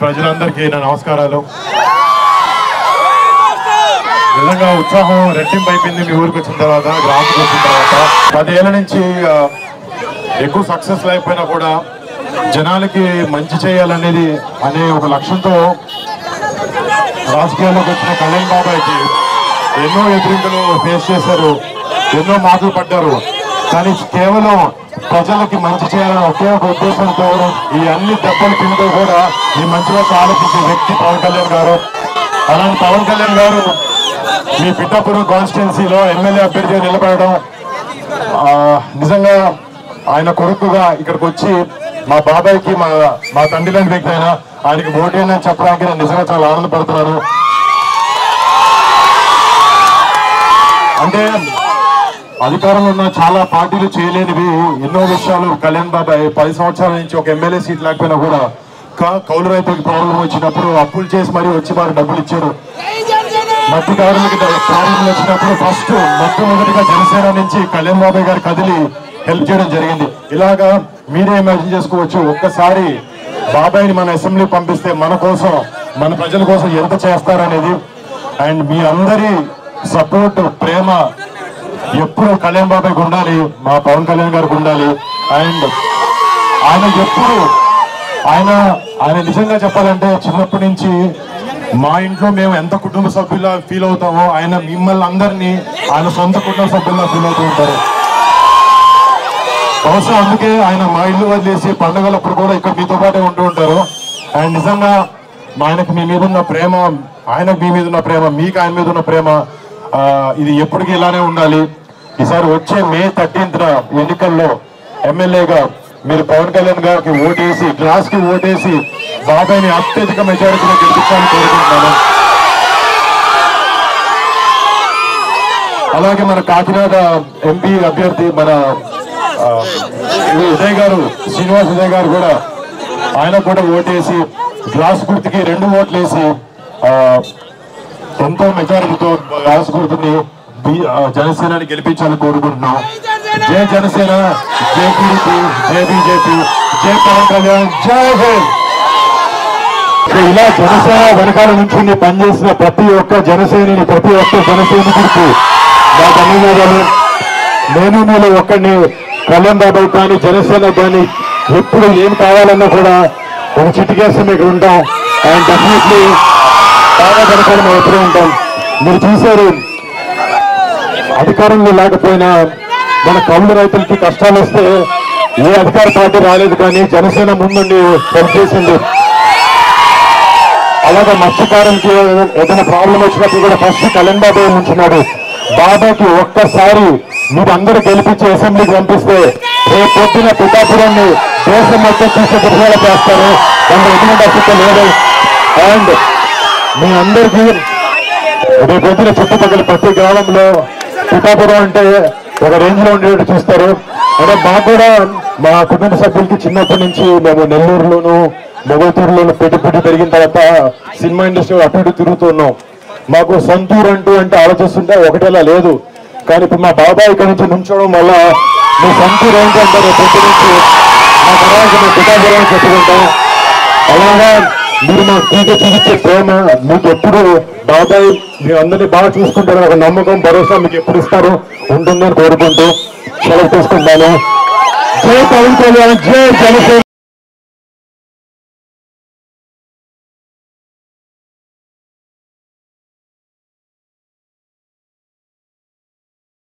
ప్రజలందరికీ నా నమస్కారాలు. నిజంగా ఉత్సాహం రెట్టింపు అయిపోయింది మీ ఊరికి వచ్చిన తర్వాత, గ్రామానికి వచ్చిన తర్వాత. 10 ఏళ్ల నుంచి ఎక్కువ సక్సెస్ లేకపోయినా కూడా జనాలకి మంచి చేయాలనేది అనే ఒక లక్ష్యంతో రాజకీయాల్లోకి వచ్చిన కళ్యాణ్ బాబాయ్కి ఎన్నో ఎదురింతలు ఫేస్ చేశారు, ఎన్నో మాటలు పడ్డారు. కానీ కేవలం ప్రజలకి మంచి చేయాలని ఒకే ఒక ఉద్దేశంతో ఈ అన్ని దెబ్బలు తింటూ కూడా ఈ మంచి వైపు ఆలోచించే వ్యక్తి పవన్ కళ్యాణ్ గారు. అలాంటి పవన్ కళ్యాణ్ గారు మీ పిఠాపురం కాన్స్టిట్యున్సీలో ఎమ్మెల్యే అభ్యర్థిగా నిలబడడం, నిజంగా ఆయన కొడుకుగా ఇక్కడికి వచ్చి మా బాబాయ్కి మా తండ్రి లాంటి వ్యక్తి అయినా ఆయనకి ఓటేనని చెప్పడానికి నేను నిజంగా చాలా ఆనందపడుతున్నాను. అంటే అధికారంలో ఉన్న చాలా పార్టీలు చేయలేనివి ఎన్నో విషయాలు కళ్యాణ్ బాబాయ్ 10 సంవత్సరాల నుంచి ఒక ఎమ్మెల్యే సీట్ లేకపోయినా కూడా కౌలు రైతులకు ప్రాబ్లం వచ్చినప్పుడు అప్పులు చేసి మరీ వచ్చి వారు డబ్బులు ఇచ్చారు. మట్టి కార్మికులకి ప్రాబ్లం వచ్చినప్పుడు ఫస్ట్ మొట్టమొదటిగా జనసేన నుంచి కళ్యాణ్ బాబాయ్ గారు కదిలి హెల్ప్ చేయడం జరిగింది. ఇలాగా మీరే ఇమాజిన్ చేసుకోవచ్చు, ఒక్కసారి బాబాయ్ని మన అసెంబ్లీ పంపిస్తే మన కోసం, మన ప్రజల కోసం ఎంత చేస్తారనేది. అండ్ మీ అందరి సపోర్ట్, ప్రేమ ఎప్పుడు కళ్యాణ్ బాబాయ్కి ఉండాలి, మా పవన్ కళ్యాణ్ గారికి ఉండాలి. అండ్ ఆయన ఎప్పుడు ఆయన నిజంగా చెప్పాలంటే చిన్నప్పటి నుంచి మా ఇంట్లో మేము ఎంత కుటుంబ సభ్యులా ఫీల్ అవుతామో ఆయన మిమ్మల్ని అందరినీ ఆయన సొంత కుటుంబ సభ్యుల్లా ఫీల్ అవుతూ ఉంటారు. బహుశా అందుకే ఆయన మా ఇల్లు వదిలేసి పండుగలప్పుడు కూడా ఇక్కడ మీతో పాటే ఉంటూ ఉంటారు. అండ్ నిజంగా ఆయనకు మీ మీద ఉన్న ప్రేమ, ఆయనకు మీ మీద ఉన్న ప్రేమ, మీకు ఆయన మీద ఉన్న ప్రేమ ఇది ఎప్పటికీ ఇలానే ఉండాలి. ఈసారి వచ్చే మే 13న ఎన్నికల్లో ఎమ్మెల్యేగా మీరు పవన్ కళ్యాణ్ గారికి ఓటేసి, గ్లాస్ కి ఓటేసి బాబాయ్ని అత్యధిక మెజారిటీలో గెలిపించాలని కోరుకుంటున్నాను. అలాగే మన కాకినాడ ఎంపీ అభ్యర్థి మన ఉదయ్ గారు, శ్రీనివాస్ ఉదయ్ గారు కూడా ఆయన కూడా ఓటేసి గ్లాస్ గుర్తుకి 2 ఓట్లు వేసి ఎంతో మెజారిటీతో గ్లాస్ గుర్తుని జనసేనని గెలిపించాలని కోరుకుంటున్నాం. జై జనసేన, జై టీడీపీ, జై బీజేపీ, జై పవన్ కళ్యాణ్, జై హింద్. ఇలా జనసేన వెనకాల నుంచి పనిచేసిన ప్రతి ఒక్క జనసేనని, ప్రతి ఒక్క జనసైనికుడికి నా ధన్యవాదాలు. నేను మీలో ఒక్కడిని కళ్యాణ్ బాబాయ్ కానీ జనసేన కానీ ఎప్పుడు ఏం కావాలన్నా కూడా ఒక చిటికేస్తే మీకు ఉంటాం. అండ్ డెఫినెట్లీ బాగా వెనకాల మేము ఎప్పుడూ ఉంటాం. మీరు చూశారు, అధికారంలో లేకపోయినా మన కౌలు రైతులకి కష్టాలు వస్తే ఏ అధికార పార్టీ రాలేదు, కానీ జనసేన ముందుండి హెల్ప్ చేసింది. అలాగే మత్స్యకారులకి ఏదైనా ప్రాబ్లం వచ్చినప్పుడు కూడా ఫస్ట్ కళ్యాణ్ బాబాయ్ ఉంచున్నాడు. బాబాకి ఒక్కసారి మీరు అందరూ గెలిపించి అసెంబ్లీకి పంపిస్తే రేపు పొద్దున పిఠాపురాన్ని దేశం మొత్తం చూసే ప్రజలు చేస్తారు. దాంట్లో ఎటువంటి అసలు లేదు. అండ్ మీ అందరికీ రేపు పొద్దున చుట్టుపక్కల ప్రతి గ్రామంలో పిఠాపురం అంటే ఒక రేంజ్ లో ఉండేటట్టు చూస్తారు. అంటే మాకు కూడా మా కుటుంబ సభ్యులకి చిన్నప్పటి నుంచి మేము నెల్లూరులోను, మొగతూరులోను పెట్టి పెరిగిన తర్వాత సినిమా ఇండస్ట్రీ అటు ఇటు తిరుగుతున్నాం. మాకు సొంతూరు అంటే ఆలోచిస్తుంటే ఒకటేలా లేదు. కానీ ఇప్పుడు మా బాబాయ్ ఇక్కడ నుంచి నుంచోవడం వల్ల మీ సొంతూరు ఏంటి అంటారు ప్రతి నుంచి మా తర్వాత మేము పిఠాపురం చెప్పుకుంటాం. అలాగా మీరు మాకు చూపించే ప్రేమ మీకు ఎప్పుడు బాబాయ్ మీ అందరినీ బాగా చూసుకుంటారు ఒక నమ్మకం, భరోసా మీకు ఎప్పుడు ఇస్తారు ఉంటుందని కోరుకుంటూ సెలవు తీసుకుంటాను. జై పవన్ కళ్యాణ్, జై జనసేన.